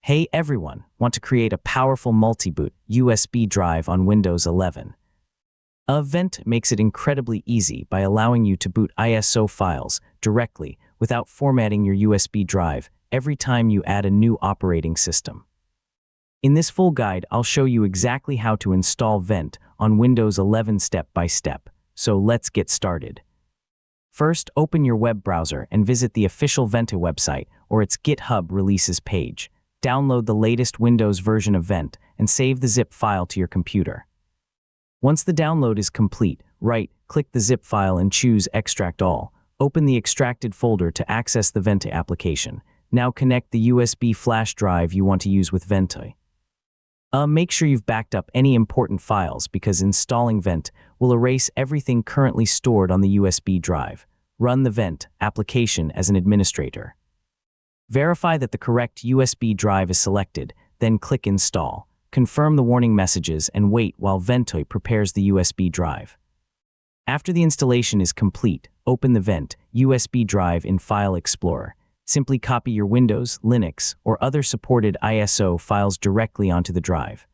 Hey everyone, want to create a powerful multi-boot USB drive on Windows 11? Vent makes it incredibly easy by allowing you to boot ISO files directly without formatting your USB drive every time you add a new operating system. In this full guide, I'll show you exactly how to install Vent on Windows 11 step by step, so let's get started. First, open your web browser and visit the official Ventoy website or its GitHub releases page. Download the latest Windows version of Vent and save the zip file to your computer. Once the download is complete, right-click the zip file and choose Extract All. Open the extracted folder to access the Ventoy application. Now connect the USB flash drive you want to use with Ventoy. Make sure you've backed up any important files because installing Vent will erase everything currently stored on the USB drive. Run the Vent application as an administrator. Verify that the correct USB drive is selected, then click Install. Confirm the warning messages and wait while Ventoy prepares the USB drive. After the installation is complete, open the Vent USB drive in File Explorer. Simply copy your Windows, Linux, or other supported ISO files directly onto the drive.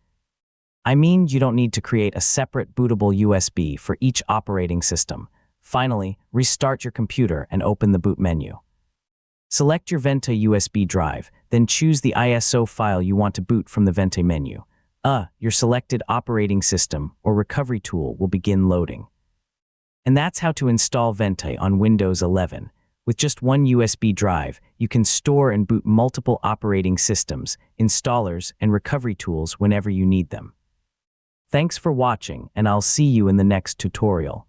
I mean, you don't need to create a separate bootable USB for each operating system. Finally, restart your computer and open the boot menu. Select your Ventoy USB drive, then choose the ISO file you want to boot from the Ventoy menu. Your selected operating system or recovery tool will begin loading. And that's how to install Ventoy on Windows 11. With just one USB drive, you can store and boot multiple operating systems, installers, and recovery tools whenever you need them. Thanks for watching, and I'll see you in the next tutorial.